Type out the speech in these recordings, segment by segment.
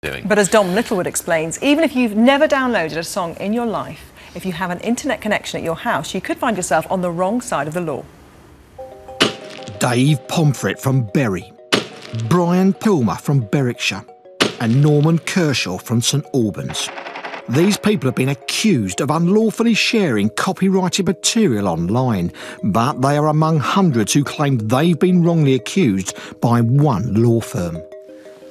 doing. But as Dom Littlewood explains, even if you've never downloaded a song in your life, if you have an internet connection at your house, you could find yourself on the wrong side of the law. Dave Pomfret from Bury, Brian Pilmer from Berwickshire, and Norman Kershaw from St Albans. These people have been accused of unlawfully sharing copyrighted material online, but they are among hundreds who claim they've been wrongly accused by one law firm.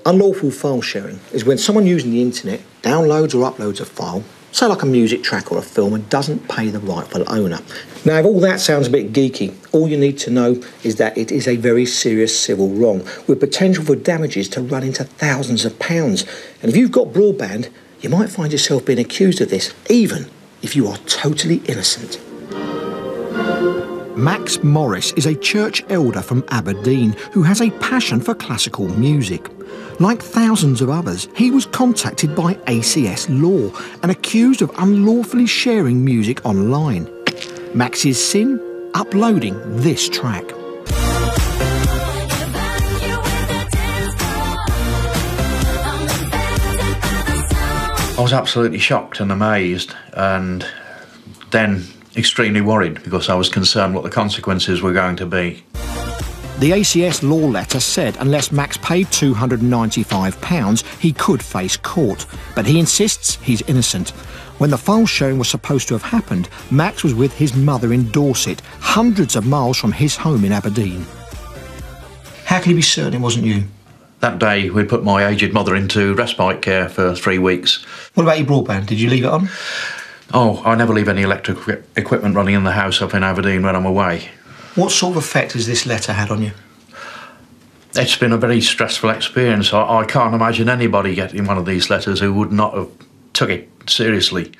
Unlawful file sharing is when someone using the internet downloads or uploads a file, say like a music track or a film, and doesn't pay the rightful owner. Now, if all that sounds a bit geeky, all you need to know is that it is a very serious civil wrong with potential for damages to run into thousands of pounds. And if you've got broadband, you might find yourself being accused of this, even if you are totally innocent. Max Morris is a church elder from Aberdeen who has a passion for classical music. Like thousands of others, he was contacted by ACS Law and accused of unlawfully sharing music online. Max's sin? Uploading this track. I was absolutely shocked and amazed, and then extremely worried because I was concerned what the consequences were going to be. The ACS law letter said unless Max paid £295, he could face court, but he insists he's innocent. When the file sharing was supposed to have happened, Max was with his mother in Dorset, hundreds of miles from his home in Aberdeen. How can you be certain it wasn't you? That day we'd put my aged mother into respite care for 3 weeks. What about your broadband? Did you leave it on? Oh, I never leave any electric equipment running in the house up in Aberdeen when I'm away. What sort of effect has this letter had on you? It's been a very stressful experience. I can't imagine anybody getting one of these letters who would not have took it seriously.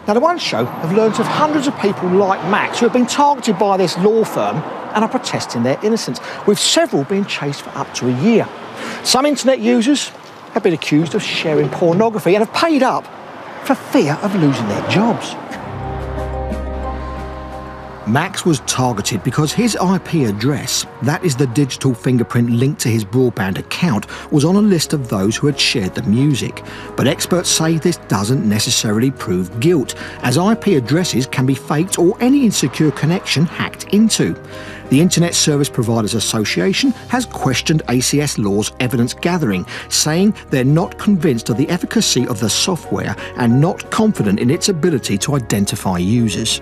Now, the One Show have learned of hundreds of people like Max who have been targeted by this law firm and are protesting their innocence, with several being chased for up to a year. Some internet users have been accused of sharing pornography and have paid up for fear of losing their jobs. Max was targeted because his IP address, that is the digital fingerprint linked to his broadband account, was on a list of those who had shared the music. But experts say this doesn't necessarily prove guilt, as IP addresses can be faked or any insecure connection hacked into. The Internet Service Providers Association has questioned ACS Law's evidence gathering, saying they're not convinced of the efficacy of the software and not confident in its ability to identify users.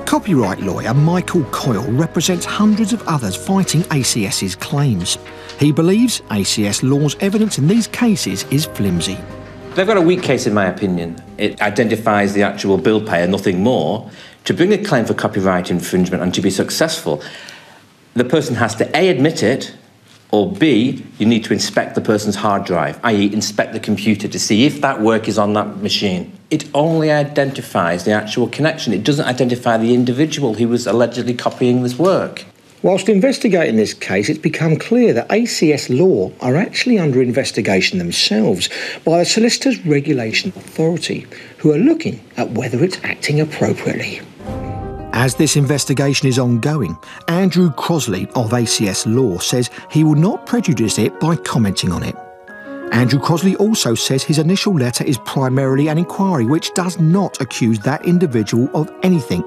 Copyright lawyer Michael Coyle represents hundreds of others fighting ACS's claims. He believes ACS Law's evidence in these cases is flimsy. They've got a weak case in my opinion. It identifies the actual bill payer, nothing more. To bring a claim for copyright infringement and to be successful, the person has to A, admit it, or B, you need to inspect the person's hard drive, i.e. inspect the computer to see if that work is on that machine. It only identifies the actual connection. It doesn't identify the individual who was allegedly copying this work. Whilst investigating this case, it's become clear that ACS Law are actually under investigation themselves by the Solicitors Regulation Authority, who are looking at whether it's acting appropriately. As this investigation is ongoing, Andrew Crossley of ACS Law says he will not prejudice it by commenting on it. Andrew Crossley also says his initial letter is primarily an inquiry which does not accuse that individual of anything,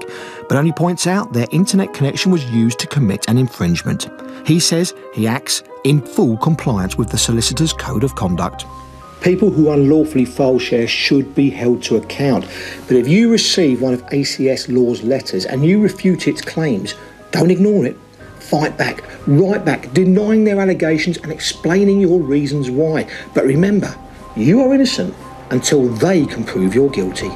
but only points out their internet connection was used to commit an infringement. He says he acts in full compliance with the Solicitor's Code of Conduct. People who unlawfully file share should be held to account, but if you receive one of ACS Law's letters and you refute its claims, don't ignore it. Fight back, write back, denying their allegations and explaining your reasons why. But remember, you are innocent until they can prove you're guilty.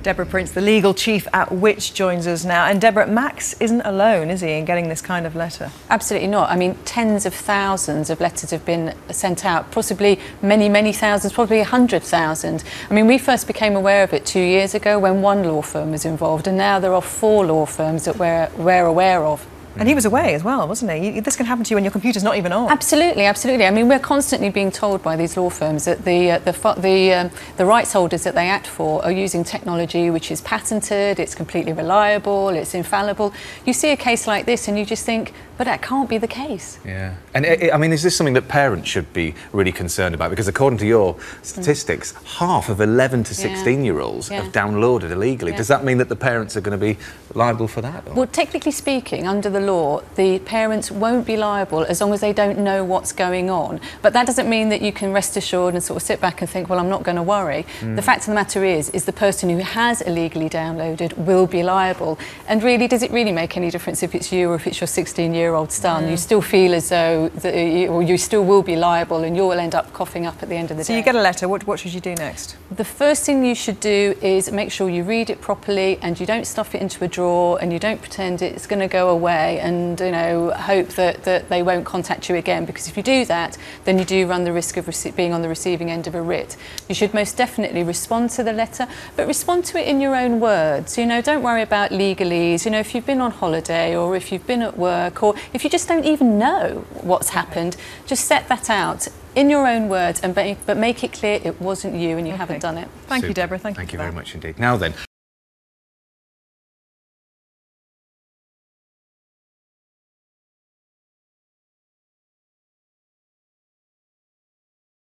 Deborah Prince, the legal chief at Which, joins us now. And Deborah, Max isn't alone, is he, in getting this kind of letter? Absolutely not. I mean, tens of thousands of letters have been sent out, possibly many, many thousands, probably 100,000. I mean, we first became aware of it 2 years ago when one law firm was involved, and now there are 4 law firms that we're aware of. And he was away as well, wasn't he? This can happen to you when your computer's not even on. Absolutely, absolutely. I mean, we're constantly being told by these law firms that the rights holders that they act for are using technology which is patented, it's completely reliable, it's infallible. You see a case like this and you just think, but that can't be the case. Yeah. And I mean, is this something that parents should be really concerned about? Because according to your statistics, half of 11 to 16-year-olds have downloaded illegally. Does that mean that the parents are going to be liable for that? Or? Well, technically speaking, under the law, the parents won't be liable as long as they don't know what's going on. But that doesn't mean that you can rest assured and sort of sit back and think, well, I'm not going to worry. The fact of the matter is the person who has illegally downloaded will be liable. And really, does it really make any difference if it's you or if it's your 16-year-old son? You still feel as though you still will be liable and you'll end up coughing up at the end of the day. So you get a letter, what should you do next? The first thing you should do is make sure you read it properly and you don't stuff it into a drawer and you don't pretend it's going to go away and, you know, hope that they won't contact you again, because if you do that, then you do run the risk of being on the receiving end of a writ. You should most definitely respond to the letter, but respond to it in your own words. You know, don't worry about legalese. You know, if you've been on holiday or if you've been at work or if you just don't even know what's happened, just set that out in your own words, but make it clear it wasn't you and you haven't done it. Thank you, Deborah. Thank you very much indeed. Now then,